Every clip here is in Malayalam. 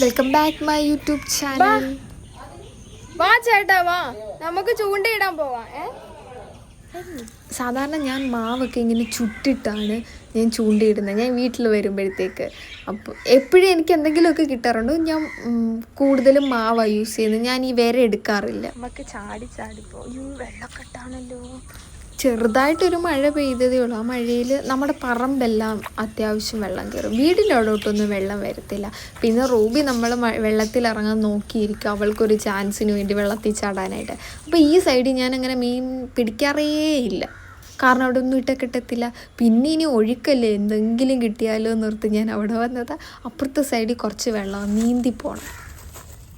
Welcome back my YouTube channel. വാ ചേട്ടാ വാ, നമുക്ക് ചൂണ്ടയിടാൻ പോവാം. സാധാരണ ഞാൻ മാവൊക്കെ ഇങ്ങനെ ചുട്ടിട്ടാണ് ഞാൻ ചൂണ്ടയിടുന്നത് ഞാൻ വീട്ടിൽ വരുമ്പോഴത്തേക്ക്. അപ്പോൾ എപ്പോഴും എനിക്ക് എന്തെങ്കിലുമൊക്കെ കിട്ടാറുണ്ട്. ഞാൻ കൂടുതലും മാവാണ് യൂസ് ചെയ്യുന്നത്. ഞാൻ ഈ വിര എടുക്കാറില്ല. നമുക്ക് ചാടി പോയി വെള്ളക്കെട്ടാണല്ലോ. ചെറുതായിട്ടൊരു മഴ പെയ്തതേ ഉള്ളൂ. ആ മഴയിൽ നമ്മുടെ പറമ്പെല്ലാം അത്യാവശ്യം വെള്ളം കയറും. വീടിൻ്റെ അവിടോട്ടൊന്നും വെള്ളം വരത്തില്ല. പിന്നെ റൂബി നമ്മൾ വെള്ളത്തിൽ ഇറങ്ങാൻ നോക്കിയിരിക്കും, അവൾക്കൊരു ചാൻസിന് വേണ്ടി വെള്ളത്തിൽ ചാടാനായിട്ട്. അപ്പോൾ ഈ സൈഡിൽ ഞാനങ്ങനെ മീൻ പിടിക്കാറേ ഇല്ല, കാരണം അവിടെ ഒന്നും കിട്ടത്തില്ല. പിന്നെ ഇനി ഒഴുക്കല്ലേ, എന്തെങ്കിലും കിട്ടിയാലോ നിർത്തി ഞാൻ അവിടെ വന്നത്. അപ്പുറത്തെ സൈഡിൽ കുറച്ച് വെള്ളം നീന്തി പോകണം.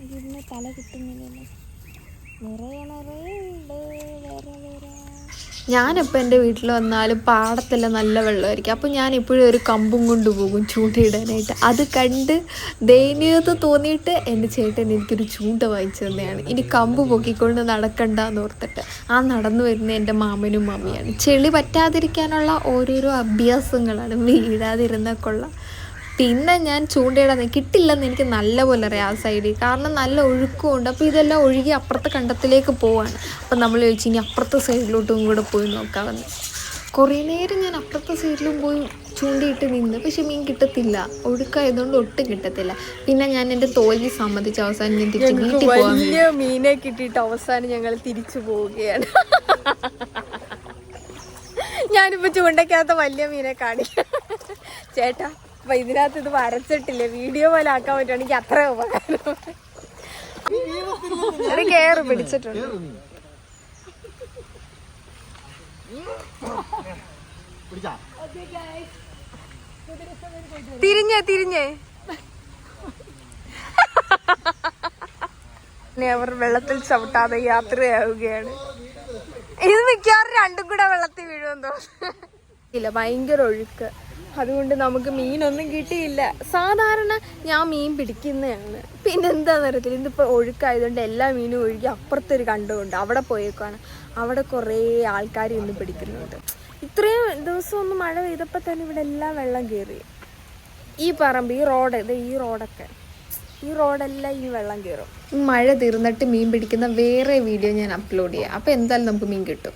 ഇതിന് തല കിട്ടുന്നില്ലല്ലോ. ഞാനിപ്പോൾ എൻ്റെ വീട്ടിൽ വന്നാലും പാടത്തെല്ലാം നല്ല വെള്ളമായിരിക്കും. അപ്പോൾ ഞാൻ ഇപ്പോഴും ഒരു കമ്പും കൊണ്ട് പോകും ചൂണ്ടയിടാനായിട്ട്. അത് കണ്ട് ദയനീയത തോന്നിയിട്ട് എൻ്റെ ചേട്ടൻ എനിക്കൊരു ചൂണ്ട വാങ്ങിച്ചു തന്നെയാണ്. ഇനി കമ്പ് പൊക്കിക്കൊണ്ട് നടക്കണ്ടെന്ന് ഓർത്തിട്ട് ആ നടന്നു വരുന്ന എൻ്റെ മാമനും മമ്മിയാണ്. ചെളി പറ്റാതിരിക്കാനുള്ള ഓരോരോ അഭ്യാസങ്ങളാണ്, വീഴാതിരുന്നാൽ കൊള്ളാം. പിന്നെ ഞാൻ ചൂണ്ടയിടാൻ കിട്ടില്ലെന്ന് എനിക്ക് നല്ലപോലെ അറിയാം ആ സൈഡിൽ, കാരണം നല്ല ഒഴുക്കുമുണ്ട്. അപ്പോൾ ഇതെല്ലാം ഒഴുകി അപ്പുറത്തെ കണ്ടത്തിലേക്ക് പോവാണ്. അപ്പം നമ്മൾ ചോദിച്ചു ഇനി അപ്പുറത്തെ സൈഡിലോട്ടും കൂടെ പോയി നോക്കാമെന്ന്. കുറേ നേരം ഞാൻ അപ്പുറത്തെ സൈഡിലും പോയി ചൂണ്ടയിട്ട് നിന്ന്, പക്ഷെ മീൻ കിട്ടത്തില്ല. ഒഴുക്കായതുകൊണ്ട് ഒട്ടും കിട്ടത്തില്ല. പിന്നെ ഞാൻ എൻ്റെ തോൽവി സമ്മതിച്ച് അവസാനം ഞാൻ തിരിച്ച് വീട്ടിൽ പോകാൻ. വലിയ മീനെ കിട്ടിയിട്ട് അവസാനം ഞങ്ങൾ തിരിച്ചു പോവുകയാണ്. ഞാനിപ്പോൾ ചൂണ്ടയ്ക്കകത്ത് വലിയ മീനെ കാണിക്കാം ചേട്ടാ. അപ്പൊ ഇതിനകത്ത് ഇത് വരച്ചിട്ടില്ലേ, വീഡിയോ പോലെ ആക്കാൻ പറ്റുവാണെങ്കിൽ അത്ര ഉപകാരം. കേറ് പിടിച്ചിട്ടുണ്ട്. തിരിഞ്ഞേ അവർ വെള്ളത്തിൽ ചവിട്ടാതെ യാത്രയാവുകയാണ്. ഇത് മിക്കവാറും രണ്ടും കൂടെ വെള്ളത്തിൽ വീഴുമെന്ന് തോന്നുന്നു. ഭയങ്കര ഒഴുക്ക്, അതുകൊണ്ട് നമുക്ക് മീനൊന്നും കിട്ടിയില്ല. സാധാരണ ഞാൻ മീൻ പിടിക്കുന്നതാണ്, പിന്നെ എന്താണെന്ന് അറിയത്തില്ല. ഇന്നിപ്പോൾ ഒഴുക്കായതുകൊണ്ട് എല്ലാ മീനും ഒഴുകി അപ്പുറത്തൊരു കണ്ടുകൊണ്ട് അവിടെ പോയേക്കാണ്. അവിടെ കുറേ ആൾക്കാർ ഇന്ന് പിടിക്കുന്നുണ്ട്. ഇത്രയും ദിവസം ഒന്ന് മഴ പെയ്തപ്പോൾ തന്നെ ഇവിടെ എല്ലാം വെള്ളം കയറി. ഈ പറമ്പ്, ഈ റോഡ്, ഈ റോഡെല്ലാം ഈ വെള്ളം കയറും. മഴ തീർന്നിട്ട് മീൻ പിടിക്കുന്ന വേറെ വീഡിയോ ഞാൻ അപ്ലോഡ് ചെയ്യാം. അപ്പോൾ എന്തായാലും നമുക്ക് മീൻ കിട്ടും.